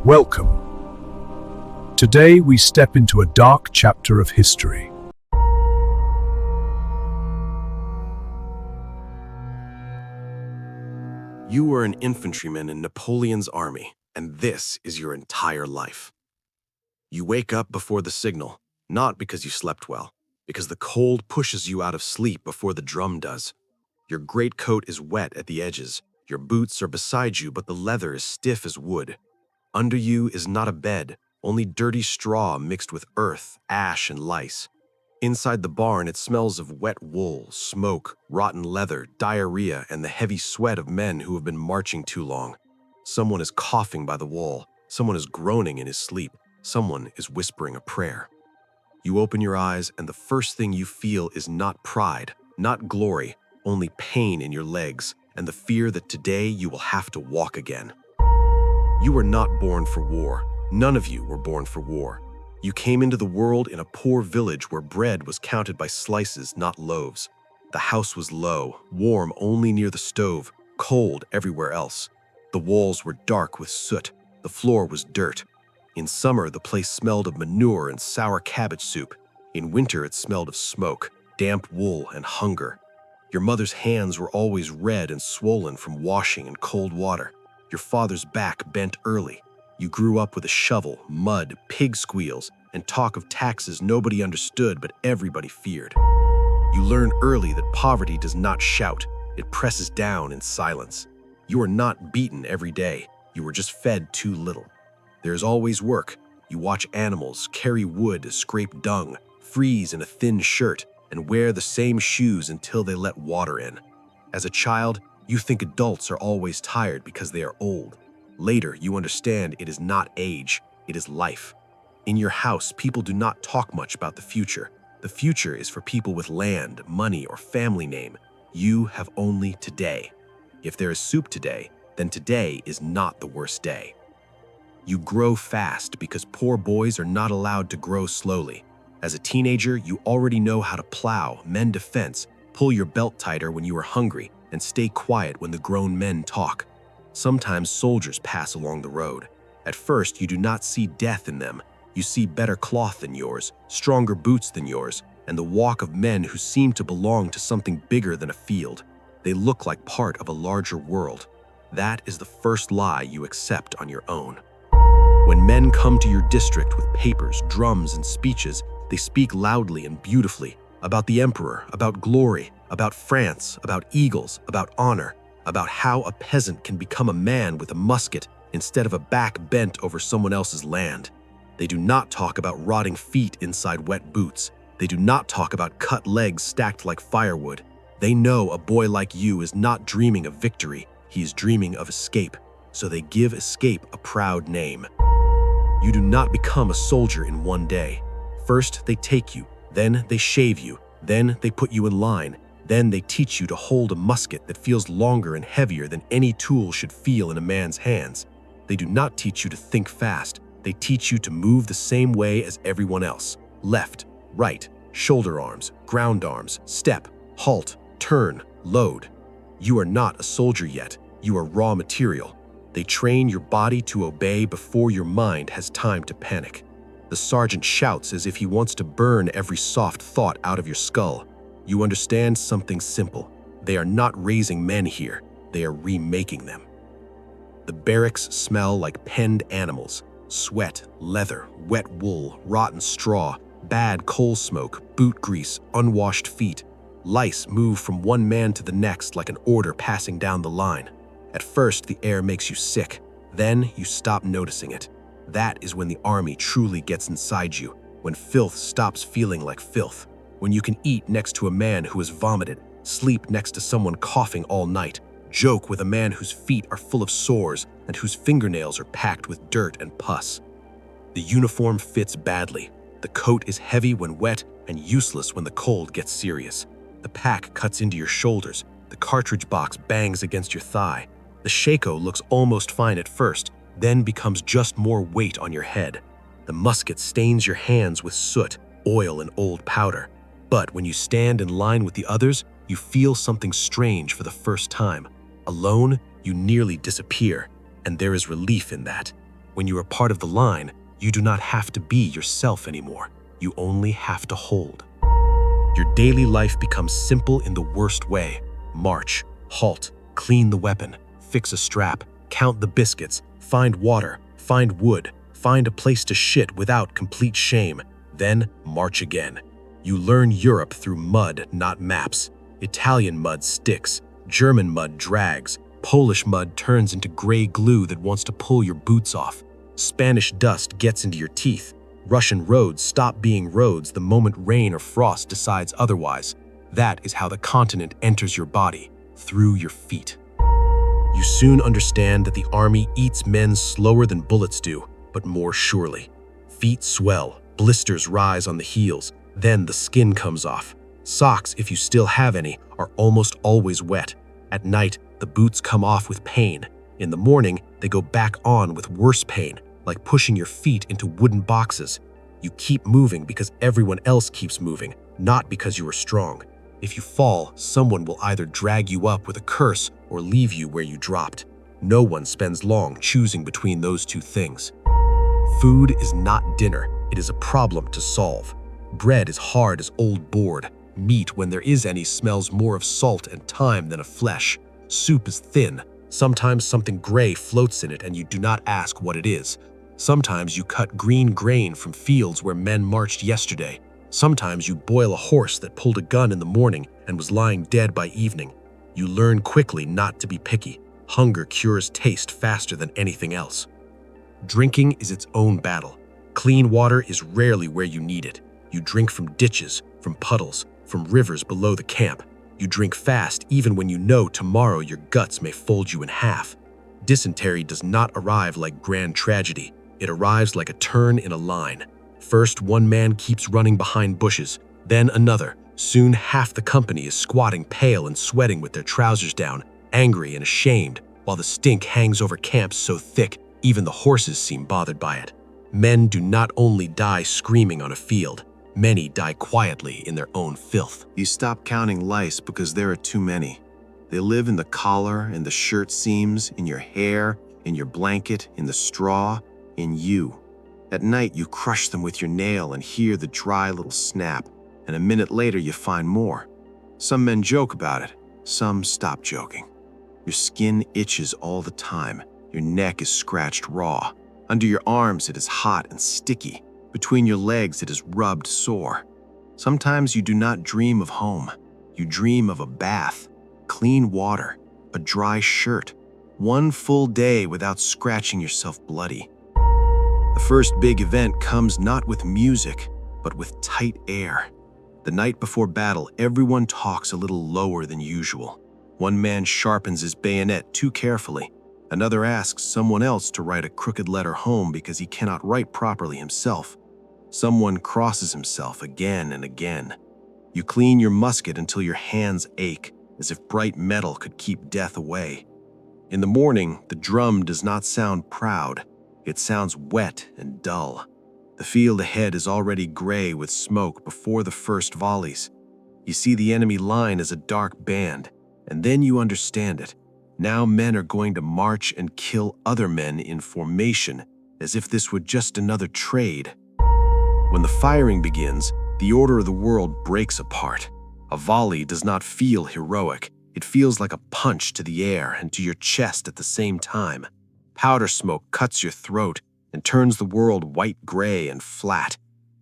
Welcome. Today we step into a dark chapter of history. You were an infantryman in Napoleon's army, and this is your entire life. You wake up before the signal, not because you slept well, because the cold pushes you out of sleep before the drum does. Your greatcoat is wet at the edges, your boots are beside you, but the leather is stiff as wood. Under you is not a bed, only dirty straw mixed with earth, ash, and lice. Inside the barn, it smells of wet wool, smoke, rotten leather, diarrhea, and the heavy sweat of men who have been marching too long. Someone is coughing by the wall. Someone is groaning in his sleep. Someone is whispering a prayer. You open your eyes, and the first thing you feel is not pride, not glory, only pain in your legs, and the fear that today you will have to walk again. You were not born for war. None of you were born for war. You came into the world in a poor village where bread was counted by slices, not loaves. The house was low, warm only near the stove, cold everywhere else. The walls were dark with soot. The floor was dirt. In summer, the place smelled of manure and sour cabbage soup. In winter, it smelled of smoke, damp wool, and hunger. Your mother's hands were always red and swollen from washing in cold water. Your father's back bent early. You grew up with a shovel, mud, pig squeals, and talk of taxes nobody understood but everybody feared. You learn early that poverty does not shout, it presses down in silence. You are not beaten every day, you were just fed too little. There is always work. You watch animals, carry wood, scrape dung, freeze in a thin shirt, and wear the same shoes until they let water in. As a child, you think adults are always tired because they are old. Later, you understand it is not age, it is life. In your house, people do not talk much about the future. The future is for people with land, money, or family name. You have only today. If there is soup today, then today is not the worst day. You grow fast because poor boys are not allowed to grow slowly. As a teenager, you already know how to plow, mend a fence, pull your belt tighter when you are hungry, and stay quiet when the grown men talk. Sometimes soldiers pass along the road. At first, you do not see death in them. You see better cloth than yours, stronger boots than yours, and the walk of men who seem to belong to something bigger than a field. They look like part of a larger world. That is the first lie you accept on your own. When men come to your district with papers, drums, and speeches, they speak loudly and beautifully about the emperor, about glory, about France, about eagles, about honor, about how a peasant can become a man with a musket instead of a back bent over someone else's land. They do not talk about rotting feet inside wet boots. They do not talk about cut legs stacked like firewood. They know a boy like you is not dreaming of victory, he is dreaming of escape, so they give escape a proud name. You do not become a soldier in one day. First, they take you, then they shave you, then they put you in line, then they teach you to hold a musket that feels longer and heavier than any tool should feel in a man's hands. They do not teach you to think fast. They teach you to move the same way as everyone else. Left, right, shoulder arms, ground arms, step, halt, turn, load. You are not a soldier yet. You are raw material. They train your body to obey before your mind has time to panic. The sergeant shouts as if he wants to burn every soft thought out of your skull. You understand something simple. They are not raising men here. They are remaking them. The barracks smell like penned animals. Sweat, leather, wet wool, rotten straw, bad coal smoke, boot grease, unwashed feet. Lice move from one man to the next like an order passing down the line. At first, the air makes you sick. Then you stop noticing it. That is when the army truly gets inside you, when filth stops feeling like filth, when you can eat next to a man who has vomited, sleep next to someone coughing all night, joke with a man whose feet are full of sores and whose fingernails are packed with dirt and pus. The uniform fits badly. The coat is heavy when wet and useless when the cold gets serious. The pack cuts into your shoulders. The cartridge box bangs against your thigh. The shako looks almost fine at first, then becomes just more weight on your head. The musket stains your hands with soot, oil, and old powder. But when you stand in line with the others, you feel something strange for the first time. Alone, you nearly disappear, and there is relief in that. When you are part of the line, you do not have to be yourself anymore. You only have to hold. Your daily life becomes simple in the worst way. March, halt, clean the weapon, fix a strap, count the biscuits, find water, find wood, find a place to shit without complete shame, then march again. You learn Europe through mud, not maps. Italian mud sticks, German mud drags, Polish mud turns into gray glue that wants to pull your boots off. Spanish dust gets into your teeth. Russian roads stop being roads the moment rain or frost decides otherwise. That is how the continent enters your body, through your feet. You soon understand that the army eats men slower than bullets do, but more surely. Feet swell, blisters rise on the heels, then the skin comes off. Socks, if you still have any, are almost always wet. At night, the boots come off with pain. In the morning, they go back on with worse pain, like pushing your feet into wooden boxes. You keep moving because everyone else keeps moving, not because you are strong. If you fall, someone will either drag you up with a curse or leave you where you dropped. No one spends long choosing between those two things. Food is not dinner, it is a problem to solve. Bread is hard as old board. Meat, when there is any, smells more of salt and thyme than of flesh. Soup is thin. Sometimes something gray floats in it and you do not ask what it is. Sometimes you cut green grain from fields where men marched yesterday. Sometimes you boil a horse that pulled a gun in the morning and was lying dead by evening. You learn quickly not to be picky. Hunger cures taste faster than anything else. Drinking is its own battle. Clean water is rarely where you need it. You drink from ditches, from puddles, from rivers below the camp. You drink fast even when you know tomorrow your guts may fold you in half. Dysentery does not arrive like grand tragedy. It arrives like a turn in a line. First, one man keeps running behind bushes, then another. Soon half the company is squatting pale and sweating with their trousers down, angry and ashamed, while the stink hangs over camp so thick even the horses seem bothered by it. Men do not only die screaming on a field, many die quietly in their own filth. You stop counting lice because there are too many. They live in the collar, in the shirt seams, in your hair, in your blanket, in the straw, in you. At night, you crush them with your nail and hear the dry little snap, and a minute later you find more. Some men joke about it, some stop joking. Your skin itches all the time. Your neck is scratched raw. Under your arms it is hot and sticky. Between your legs it is rubbed sore. Sometimes you do not dream of home. You dream of a bath, clean water, a dry shirt, one full day without scratching yourself bloody. The first big event comes not with music, but with tight air. The night before battle, everyone talks a little lower than usual. One man sharpens his bayonet too carefully. Another asks someone else to write a crooked letter home because he cannot write properly himself. Someone crosses himself again and again. You clean your musket until your hands ache, as if bright metal could keep death away. In the morning, the drum does not sound proud. It sounds wet and dull. The field ahead is already gray with smoke before the first volleys. You see the enemy line as a dark band, and then you understand it. Now men are going to march and kill other men in formation, as if this were just another trade. When the firing begins, the order of the world breaks apart. A volley does not feel heroic. It feels like a punch to the air and to your chest at the same time. Powder smoke cuts your throat and turns the world white-gray and flat.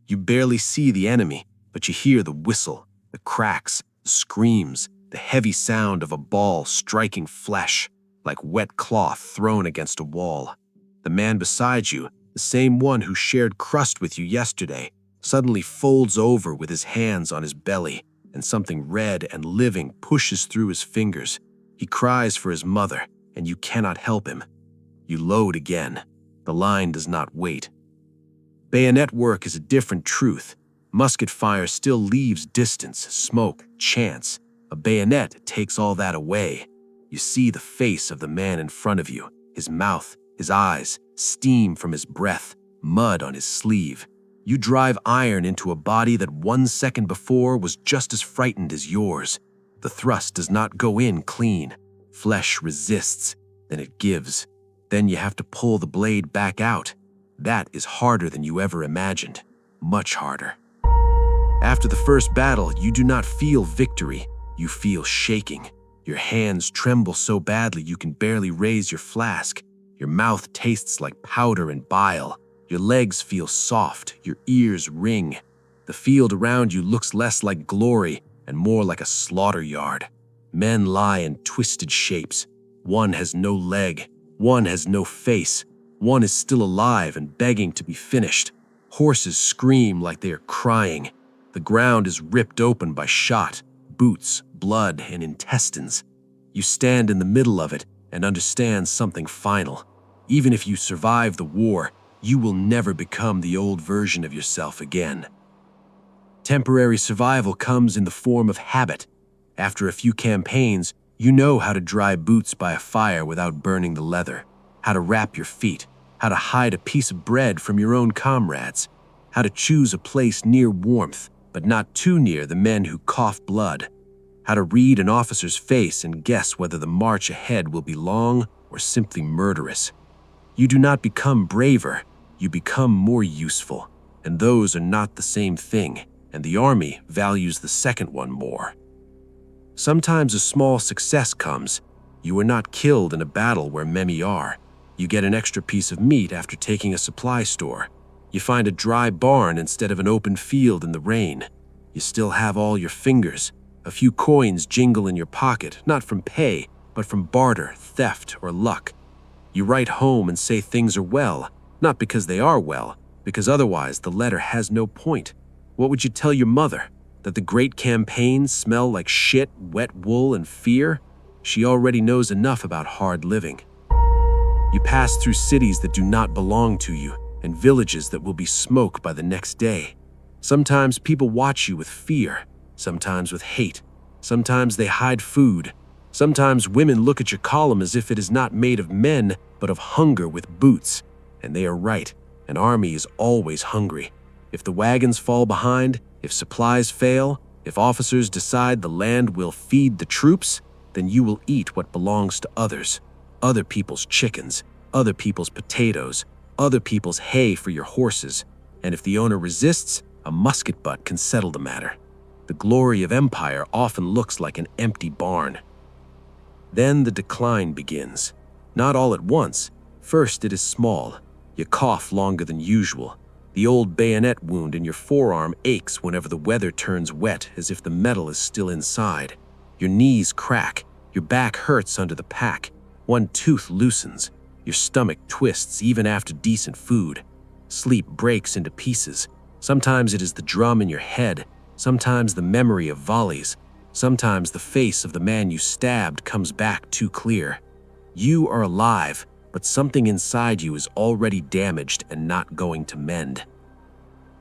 You barely see the enemy, but you hear the whistle, the cracks, the screams, the heavy sound of a ball striking flesh, like wet cloth thrown against a wall. The man beside you, the same one who shared crust with you yesterday, suddenly folds over with his hands on his belly, and something red and living pushes through his fingers. He cries for his mother, and you cannot help him. You load again. The line does not wait. Bayonet work is a different truth. Musket fire still leaves distance, smoke, chance. A bayonet takes all that away. You see the face of the man in front of you, his mouth, his eyes, steam from his breath, mud on his sleeve. You drive iron into a body that 1 second before was just as frightened as yours. The thrust does not go in clean. Flesh resists, then it gives. Then you have to pull the blade back out. That is harder than you ever imagined. Much harder. After the first battle, you do not feel victory. You feel shaking. Your hands tremble so badly you can barely raise your flask. Your mouth tastes like powder and bile. Your legs feel soft. Your ears ring. The field around you looks less like glory and more like a slaughter yard. Men lie in twisted shapes. One has no leg. One has no face. One is still alive and begging to be finished. Horses scream like they are crying. The ground is ripped open by shot, boots, blood, and intestines. You stand in the middle of it and understand something final. Even if you survive the war, you will never become the old version of yourself again. Temporary survival comes in the form of habit. After a few campaigns, you know how to dry boots by a fire without burning the leather, how to wrap your feet, how to hide a piece of bread from your own comrades, how to choose a place near warmth, but not too near the men who cough blood, how to read an officer's face and guess whether the march ahead will be long or simply murderous. You do not become braver, you become more useful, and those are not the same thing, and the army values the second one more. Sometimes a small success comes. You are not killed in a battle where many are. You get an extra piece of meat after taking a supply store. You find a dry barn instead of an open field in the rain. You still have all your fingers. A few coins jingle in your pocket, not from pay, but from barter, theft, or luck. You write home and say things are well, not because they are well, because otherwise the letter has no point. What would you tell your mother? That the great campaigns smell like shit, wet wool, and fear? She already knows enough about hard living. You pass through cities that do not belong to you, and villages that will be smoke by the next day. Sometimes people watch you with fear, sometimes with hate. Sometimes they hide food. Sometimes women look at your column as if it is not made of men, but of hunger with boots. And they are right. An army is always hungry. If the wagons fall behind, if supplies fail, if officers decide the land will feed the troops, then you will eat what belongs to others. Other people's chickens, other people's potatoes, other people's hay for your horses. And if the owner resists, a musket butt can settle the matter. The glory of empire often looks like an empty barn. Then the decline begins. Not all at once. First it is small. You cough longer than usual. The old bayonet wound in your forearm aches whenever the weather turns wet, as if the metal is still inside. Your knees crack. Your back hurts under the pack. One tooth loosens. Your stomach twists even after decent food. Sleep breaks into pieces. Sometimes it is the drum in your head. Sometimes the memory of volleys. Sometimes the face of the man you stabbed comes back too clear. You are alive, but something inside you is already damaged and not going to mend.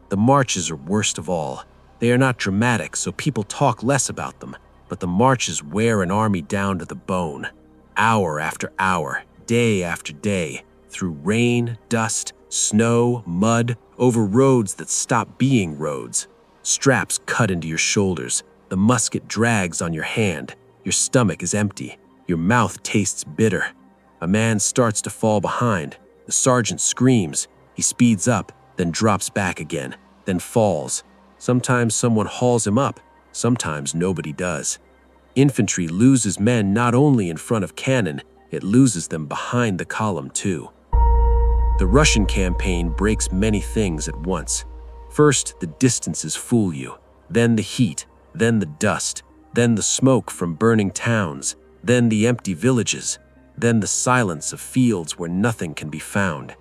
The marches are worst of all. They are not dramatic, so people talk less about them, but the marches wear an army down to the bone. Hour after hour, day after day, through rain, dust, snow, mud, over roads that stop being roads. Straps cut into your shoulders. The musket drags on your hand. Your stomach is empty. Your mouth tastes bitter. A man starts to fall behind. The sergeant screams. He speeds up, then drops back again, then falls. Sometimes someone hauls him up. Sometimes nobody does. Infantry loses men not only in front of cannon, it loses them behind the column too. The Russian campaign breaks many things at once. First, the distances fool you, then the heat, then the dust, then the smoke from burning towns, then the empty villages, then the silence of fields where nothing can be found.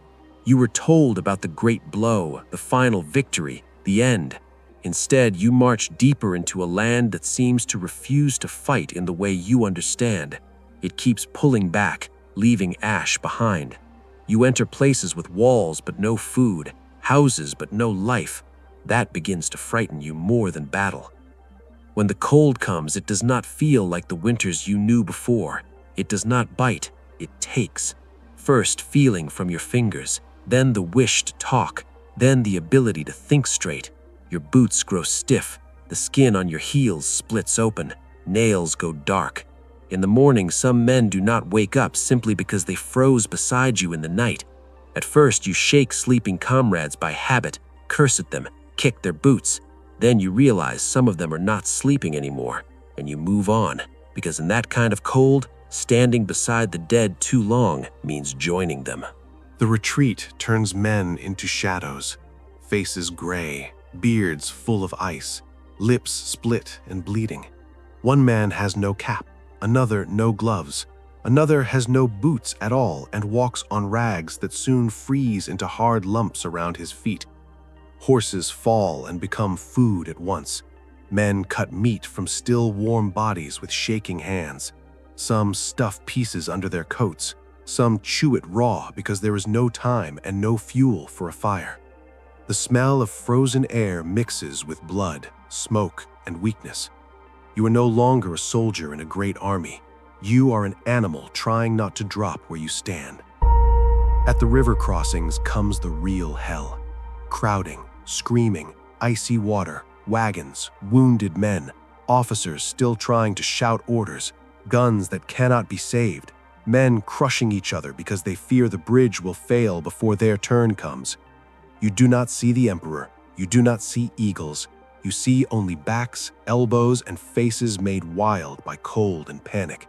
You were told about the great blow, the final victory, the end. Instead, you march deeper into a land that seems to refuse to fight in the way you understand. It keeps pulling back, leaving ash behind. You enter places with walls but no food, houses but no life. That begins to frighten you more than battle. When the cold comes, it does not feel like the winters you knew before. It does not bite, it takes. First feeling from your fingers, then the wish to talk, then the ability to think straight. Your boots grow stiff, the skin on your heels splits open, nails go dark. In the morning, some men do not wake up simply because they froze beside you in the night. At first, you shake sleeping comrades by habit, curse at them, kick their boots. Then you realize some of them are not sleeping anymore, and you move on, because in that kind of cold, standing beside the dead too long means joining them. The retreat turns men into shadows, faces gray, beards full of ice, lips split and bleeding. One man has no cap, another no gloves, another has no boots at all and walks on rags that soon freeze into hard lumps around his feet. Horses fall and become food at once. Men cut meat from still warm bodies with shaking hands. Some stuff pieces under their coats. Some chew it raw because there is no time and no fuel for a fire. The smell of frozen air mixes with blood, smoke, and weakness. You are no longer a soldier in a great army. You are an animal trying not to drop where you stand. At the river crossings comes the real hell. Crowding, screaming, icy water, wagons, wounded men, officers still trying to shout orders, guns that cannot be saved, men crushing each other because they fear the bridge will fail before their turn comes. You do not see the emperor, you do not see eagles, you see only backs, elbows, and faces made wild by cold and panic.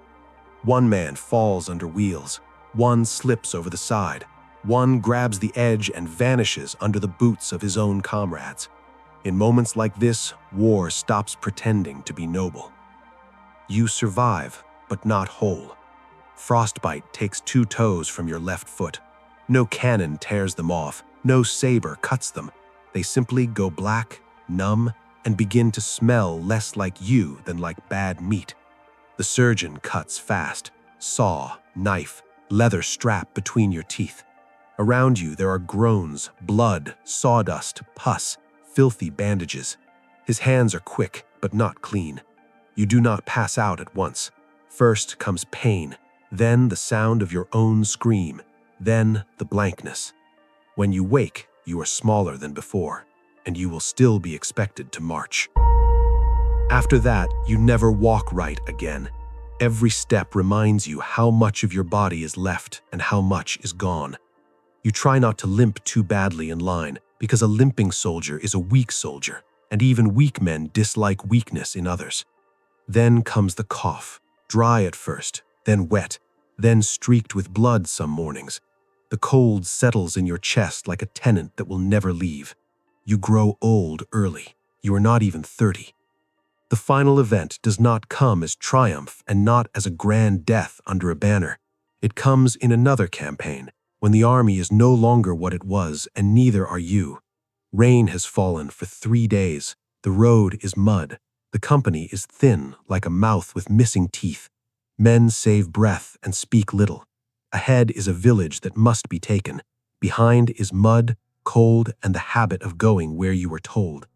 One man falls under wheels, one slips over the side, one grabs the edge and vanishes under the boots of his own comrades. In moments like this, war stops pretending to be noble. You survive, but not whole. Frostbite takes 2 toes from your left foot. No cannon tears them off, no saber cuts them. They simply go black, numb, and begin to smell less like you than like bad meat. The surgeon cuts fast, saw, knife, leather strap between your teeth. Around you there are groans, blood, sawdust, pus, filthy bandages. His hands are quick, but not clean. You do not pass out at once. First comes pain, then the sound of your own scream, then the blankness. When you wake, you are smaller than before, and you will still be expected to march. After that, you never walk right again. Every step reminds you how much of your body is left and how much is gone. You try not to limp too badly in line, because a limping soldier is a weak soldier, and even weak men dislike weakness in others. Then comes the cough, dry at first, then wet, then streaked with blood some mornings. The cold settles in your chest like a tenant that will never leave. You grow old early. You are not even 30. The final event does not come as triumph and not as a grand death under a banner. It comes in another campaign, when the army is no longer what it was and neither are you. Rain has fallen for 3 days. The road is mud. The company is thin like a mouth with missing teeth. Men save breath and speak little. Ahead is a village that must be taken. Behind is mud, cold, and the habit of going where you were told.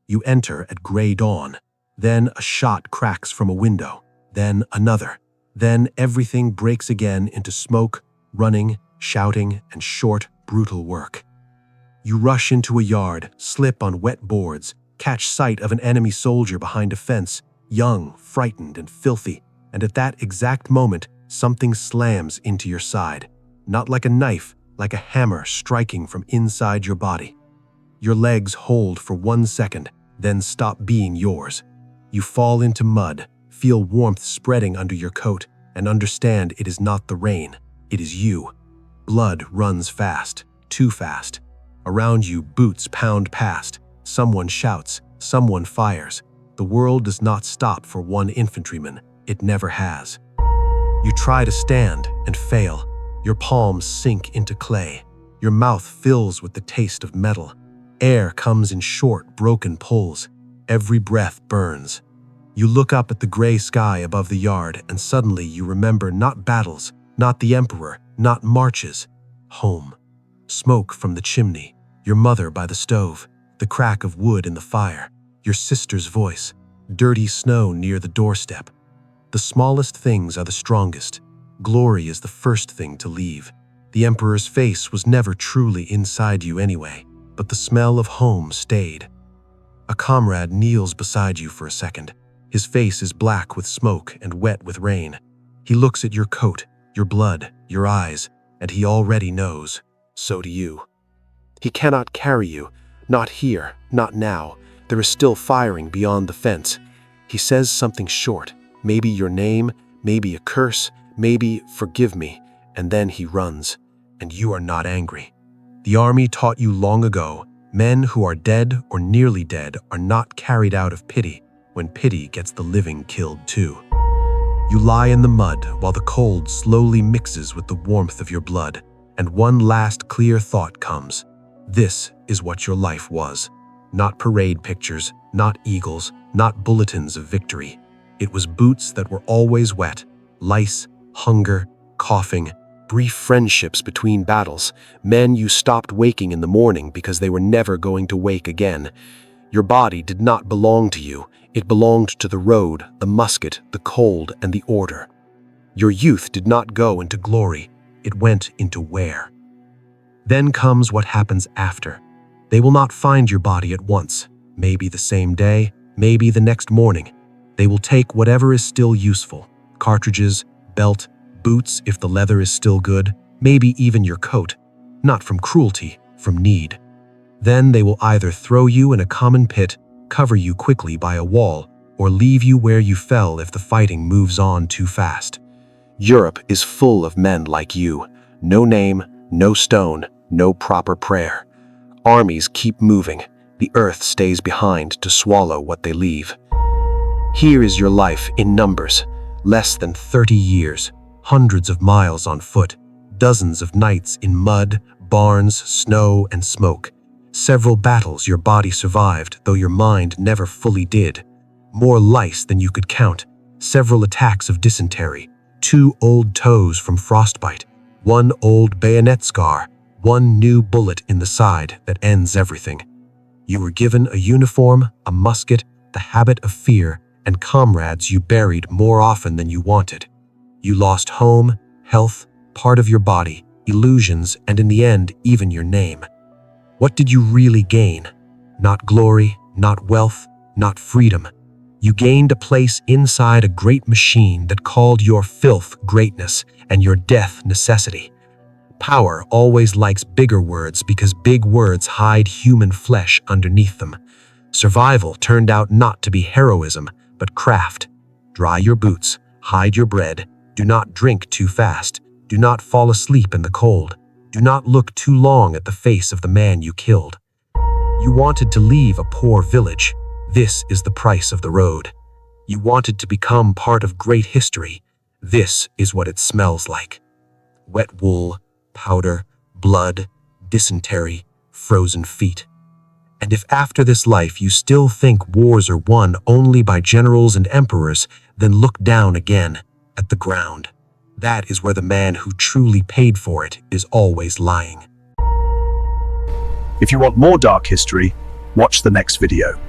You enter at gray dawn. Then a shot cracks from a window. Then another. Then everything breaks again into smoke, running, shouting, and short, brutal work. You rush into a yard, slip on wet boards, catch sight of an enemy soldier behind a fence, young, frightened, and filthy, and at that exact moment, something slams into your side. Not like a knife, like a hammer striking from inside your body. Your legs hold for 1 second, then stop being yours. You fall into mud, feel warmth spreading under your coat, and understand it is not the rain, it is you. Blood runs fast, too fast. Around you, boots pound past. Someone shouts, someone fires. The world does not stop for one infantryman. It never has. You try to stand and fail. Your palms sink into clay. Your mouth fills with the taste of metal. Air comes in short, broken pulls. Every breath burns. You look up at the gray sky above the yard, and suddenly you remember not battles, not the emperor, not marches. Home. Smoke from the chimney. Your mother by the stove. The crack of wood in the fire. Your sister's voice. Dirty snow near the doorstep. The smallest things are the strongest. Glory is the first thing to leave. The emperor's face was never truly inside you anyway, but the smell of home stayed. A comrade kneels beside you for a second. His face is black with smoke and wet with rain. He looks at your coat, your blood, your eyes, and he already knows. So do you. He cannot carry you. Not here, not now. There is still firing beyond the fence. He says something short, maybe your name, maybe a curse, maybe forgive me, and then he runs, and you are not angry. The army taught you long ago, men who are dead or nearly dead are not carried out of pity when pity gets the living killed too. You lie in the mud while the cold slowly mixes with the warmth of your blood, and one last clear thought comes. This is what your life was. Not parade pictures, not eagles, not bulletins of victory. It was boots that were always wet, lice, hunger, coughing, brief friendships between battles, men you stopped waking in the morning because they were never going to wake again. Your body did not belong to you. It belonged to the road, the musket, the cold, and the order. Your youth did not go into glory. It went into wear. Then comes what happens after. They will not find your body at once, maybe the same day, maybe the next morning. They will take whatever is still useful, cartridges, belt, boots if the leather is still good, maybe even your coat, not from cruelty, from need. Then they will either throw you in a common pit, cover you quickly by a wall, or leave you where you fell if the fighting moves on too fast. Europe is full of men like you. No name, no stone, no proper prayer. Armies keep moving. The earth stays behind to swallow what they leave. Here is your life in numbers. Less than 30 years, hundreds of miles on foot, dozens of nights in mud, barns, snow, and smoke. Several battles your body survived, though your mind never fully did. More lice than you could count. Several attacks of dysentery. 2 old toes from frostbite. 1 old bayonet scar. 1 new bullet in the side that ends everything. You were given a uniform, a musket, the habit of fear, and comrades you buried more often than you wanted. You lost home, health, part of your body, illusions, and in the end, even your name. What did you really gain? Not glory, not wealth, not freedom. You gained a place inside a great machine that called your filth greatness and your death necessity. Power always likes bigger words because big words hide human flesh underneath them. Survival turned out not to be heroism, but craft. Dry your boots, hide your bread, do not drink too fast, do not fall asleep in the cold, do not look too long at the face of the man you killed. You wanted to leave a poor village. This is the price of the road. You wanted to become part of great history. This is what it smells like. Wet wool, powder, blood, dysentery, frozen feet. And if after this life you still think wars are won only by generals and emperors, then look down again at the ground. That is where the man who truly paid for it is always lying. If you want more dark history, watch the next video.